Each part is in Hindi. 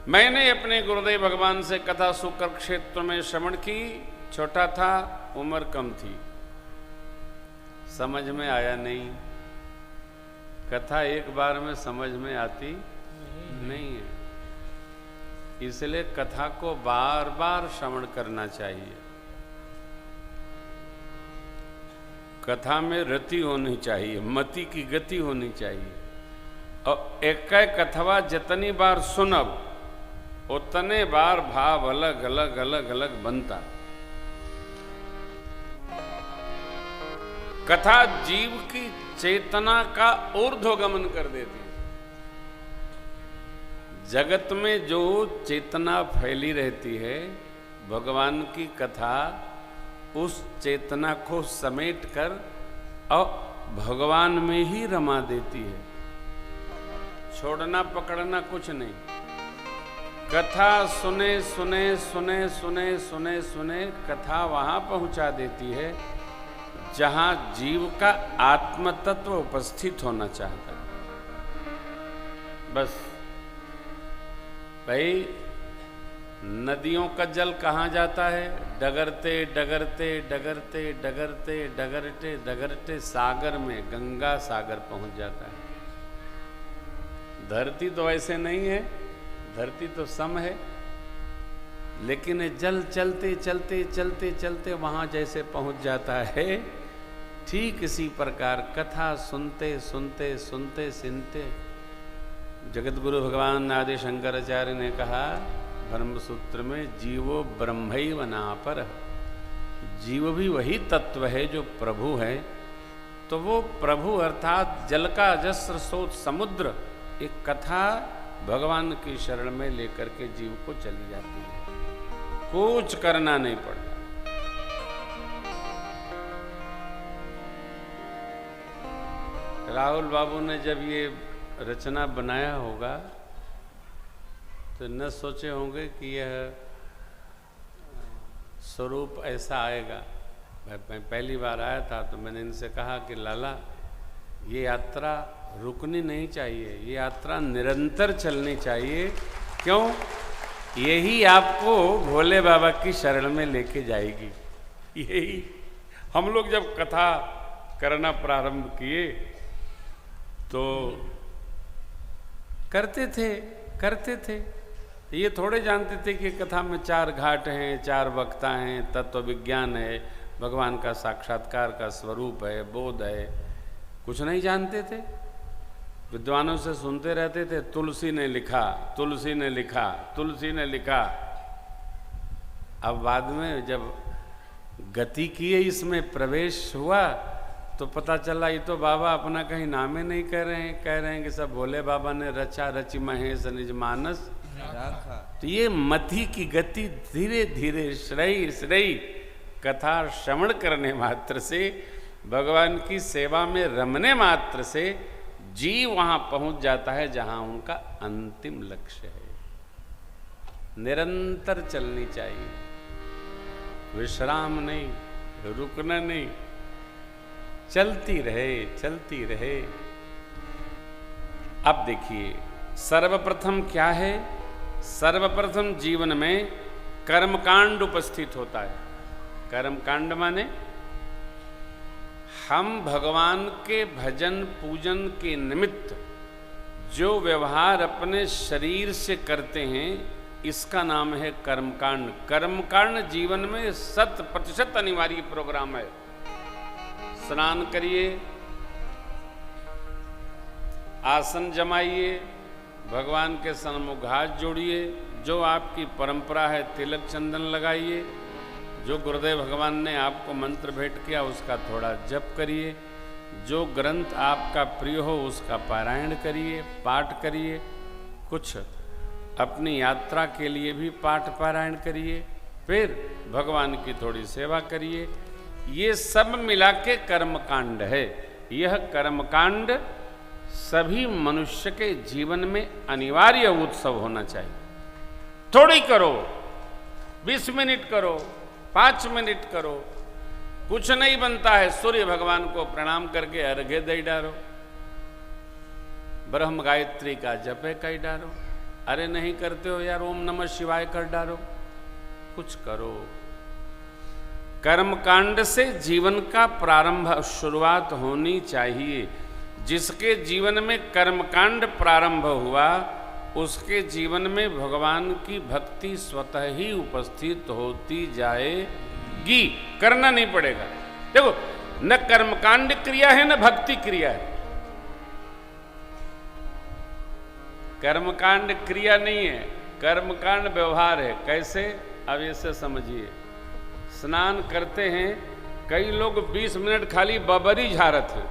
मैंने अपने गुरुदेव भगवान से कथा सुकर क्षेत्र में श्रवण की। छोटा था, उम्र कम थी, समझ में आया नहीं। कथा एक बार में समझ में आती नहीं है, इसलिए कथा को बार बार श्रवण करना चाहिए। कथा में रति होनी चाहिए, मति की गति होनी चाहिए। और एक कथवा जितनी बार सुनब उतने बार भाव अलग अलग अलग अलग बनता। कथा जीव की चेतना का ऊर्ध्वगमन कर देती है। जगत में जो चेतना फैली रहती है, भगवान की कथा उस चेतना को समेट कर और भगवान में ही रमा देती है। छोड़ना पकड़ना कुछ नहीं। कथा सुने सुने सुने सुने सुने सुने कथा वहां पहुंचा देती है जहां जीव का आत्म तत्व उपस्थित होना चाहता है। बस भाई, नदियों का जल कहाँ जाता है? डगरते डगरते डगरते डगरते डगरते डगरते सागर में, गंगा सागर पहुंच जाता है। धरती तो ऐसे नहीं है, धरती तो सम है, लेकिन ये जल चलते चलते चलते चलते वहां जैसे पहुंच जाता है, ठीक इसी प्रकार कथा सुनते सुनते सुनते सुनते जगत गुरु भगवान आदि शंकराचार्य ने कहा ब्रह्मसूत्र में, जीवो ब्रह्मैव नापर। जीव भी वही तत्व है जो प्रभु है। तो वो प्रभु अर्थात जल का जस्र सोत समुद्र, एक कथा भगवान की शरण में लेकर के जीव को चली जाती है। कुछ करना नहीं पड़ता। राहुल बाबू ने जब ये रचना बनाया होगा तो न सोचे होंगे कि यह स्वरूप ऐसा आएगा। मैं पहली बार आया था तो मैंने इनसे कहा कि लाला, ये यात्रा रुकनी नहीं चाहिए, ये यात्रा निरंतर चलनी चाहिए। क्यों? यही आपको भोले बाबा की शरण में लेके जाएगी। यही हम लोग जब कथा करना प्रारंभ किए तो करते थे। ये थोड़े जानते थे कि कथा में 4 घाट हैं, 4 वक्ता हैं, तत्व विज्ञान है, भगवान का साक्षात्कार का स्वरूप है, बोध है। कुछ नहीं जानते थे। विद्वानों से सुनते रहते थे, तुलसी ने लिखा, तुलसी ने लिखा, तुलसी ने लिखा। अब बाद में जब गति किए, इसमें प्रवेश हुआ, तो पता चला ये तो बाबा अपना कहीं नामे नहीं कह रहे हैं कि सब भोले बाबा ने रचा रचि महेश निज मानस राखा। तो ये मति की गति धीरे धीरे श्रेय श्रेय कथा श्रवण करने मात्र से, भगवान की सेवा में रमने मात्र से जीव वहां पहुंच जाता है जहां उनका अंतिम लक्ष्य है। निरंतर चलनी चाहिए, विश्राम नहीं, रुकना नहीं, चलती रहे चलती रहे। अब देखिए, सर्वप्रथम क्या है? सर्वप्रथम जीवन में कर्मकांड उपस्थित होता है। कर्मकांड माने हम भगवान के भजन पूजन के निमित्त जो व्यवहार अपने शरीर से करते हैं, इसका नाम है कर्मकांड। कर्मकांड जीवन में 100% अनिवार्य प्रोग्राम है। स्नान करिए, आसन जमाइए, भगवान के सन्मुख हाथ जोड़िए, जो आपकी परंपरा है तिलक चंदन लगाइए, जो गुरुदेव भगवान ने आपको मंत्र भेंट किया उसका थोड़ा जप करिए, जो ग्रंथ आपका प्रिय हो उसका पारायण करिए, पाठ करिए, कुछ अपनी यात्रा के लिए भी पाठ पारायण करिए, फिर भगवान की थोड़ी सेवा करिए। ये सब मिला के कर्मकांड है। यह कर्मकांड सभी मनुष्य के जीवन में अनिवार्य उत्सव होना चाहिए। थोड़ी करो, 20 मिनट करो, 5 मिनट करो, कुछ नहीं बनता है। सूर्य भगवान को प्रणाम करके अर्घ्य दे डालो, ब्रह्म गायत्री का जप कई डालो, अरे नहीं करते हो यार, ओम नमः शिवाय कर डालो, कुछ करो। कर्मकांड से जीवन का प्रारंभ, शुरुआत होनी चाहिए। जिसके जीवन में कर्मकांड प्रारंभ हुआ उसके जीवन में भगवान की भक्ति स्वतः ही उपस्थित होती जाएगी, करना नहीं पड़ेगा। देखो, न कर्मकांड क्रिया है न भक्ति क्रिया है। कर्मकांड क्रिया नहीं है, कर्मकांड व्यवहार है। कैसे? अब इसे समझिए। स्नान करते हैं, कई लोग 20 मिनट खाली बबरी झारत हैं।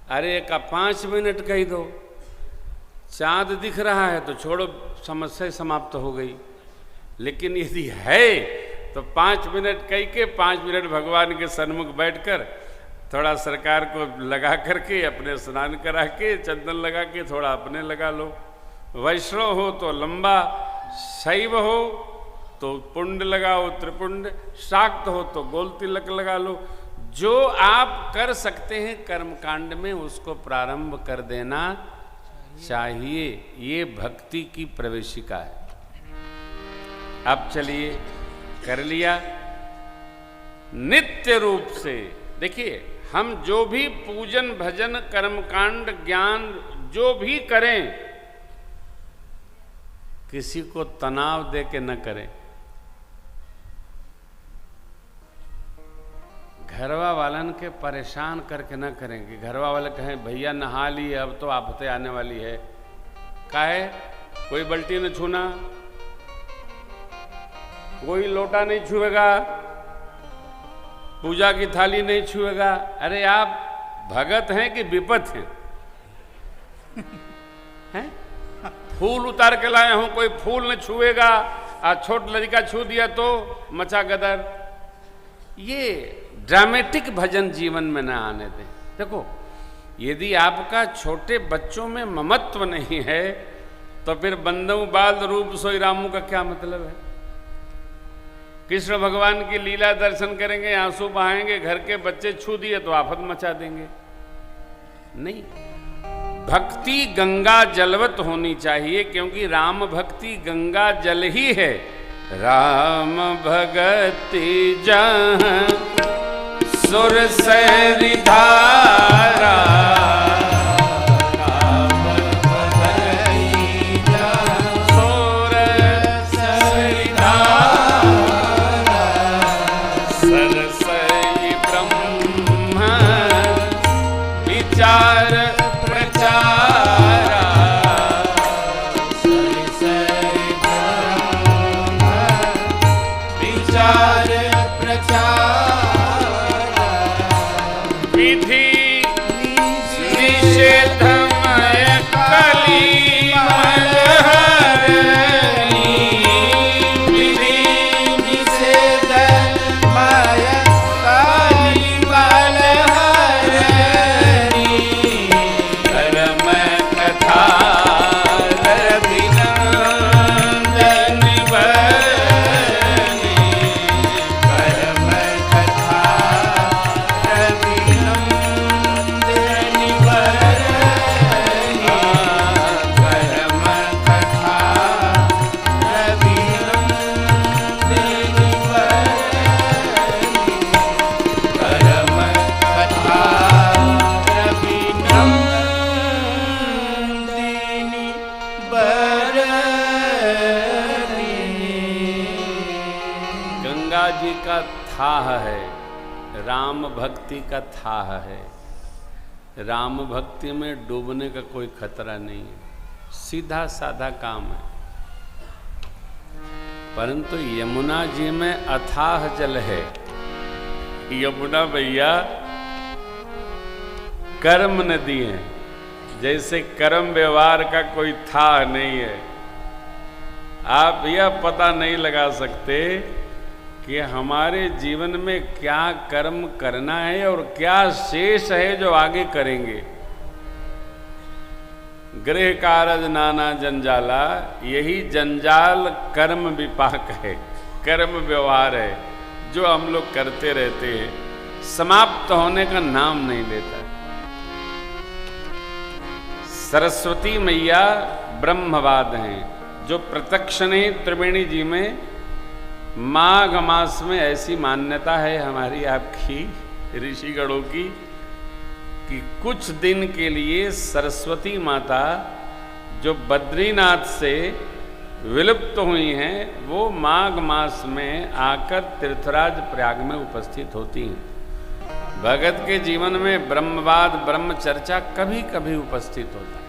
अरे का 5 मिनट कही दो, चांद दिख रहा है तो छोड़ो, समस्या समाप्त हो गई। लेकिन यदि है तो 5 मिनट कही के 5 मिनट भगवान के सन्मुख बैठकर थोड़ा सरकार को लगा करके अपने स्नान करा के चंदन लगा के थोड़ा अपने लगा लो। वैष्णव हो तो लंबा, शैव हो तो पुंड लगाओ, त्रिपुंड, शाक्त हो तो गोल तिलक लगा लो। जो आप कर सकते हैं कर्मकांड में उसको प्रारंभ कर देना चाहिए। ये भक्ति की प्रवेशिका है। अब चलिए, कर लिया नित्य रूप से। देखिए, हम जो भी पूजन भजन कर्मकांड ज्ञान जो भी करें, किसी को तनाव दे के न करें। घरवा वालन के परेशान करके न करेंगे। घरवा वाले कहें भैया नहा ली, अब तो आफतें आने वाली है, काहे? कोई बल्टी न छूना, कोई लोटा नहीं छुएगा, पूजा की थाली नहीं छुएगा। अरे आप भगत हैं कि विपत हैं? हैं? फूल उतार के लाए हूं, कोई फूल न छुएगा, छोट लड़का छू दिया तो मचा गदर। ये ड्रामेटिक भजन जीवन में न आने दें। देखो, यदि आपका छोटे बच्चों में ममत्व नहीं है तो फिर बंदऊ बाल रूप सोई रामू का क्या मतलब है? कृष्ण भगवान की लीला दर्शन करेंगे, आंसू बहाएंगे, घर के बच्चे छू दिए तो आफत मचा देंगे। नहीं, भक्ति गंगा जलवत होनी चाहिए, क्योंकि राम भक्ति गंगा जल ही है। राम भगति जहाँ सुर सैरी धारा, राम भगति जहाँ सुर सैरी धारा, सरसई ब्रह्म विचार प्रचारा, सरसई ब्रह्म विचार प्रचारा, विधि निषेधमय कली मलहरणी, विधि निषेधमय कली मलहरणी, कर्म कथा रविनंदन बरनी, कर्म कथा गंगा जी का थाह है, राम भक्ति का थाह है। राम भक्ति में डूबने का कोई खतरा नहीं है, सीधा साधा काम है। परंतु यमुना जी में अथाह जल है। यमुना भैया कर्म नदी है, जैसे कर्म व्यवहार का कोई था नहीं है। आप यह पता नहीं लगा सकते कि हमारे जीवन में क्या कर्म करना है और क्या शेष है जो आगे करेंगे। गृह कारज नाना जंजाला, यही जंजाल कर्म विपाक है, कर्म व्यवहार है जो हम लोग करते रहते हैं, समाप्त होने का नाम नहीं लेता। सरस्वती मैया ब्रह्मवाद हैं, जो प्रत्यक्ष ने त्रिवेणी जी में माघ मास में ऐसी मान्यता है हमारी आपकी ऋषिगणों की कि कुछ दिन के लिए सरस्वती माता जो बद्रीनाथ से विलुप्त हुई हैं, वो माघ मास में आकर तीर्थराज प्रयाग में उपस्थित होती हैं। भगत के जीवन में ब्रह्मवाद, ब्रह्म चर्चा कभी कभी उपस्थित होता है।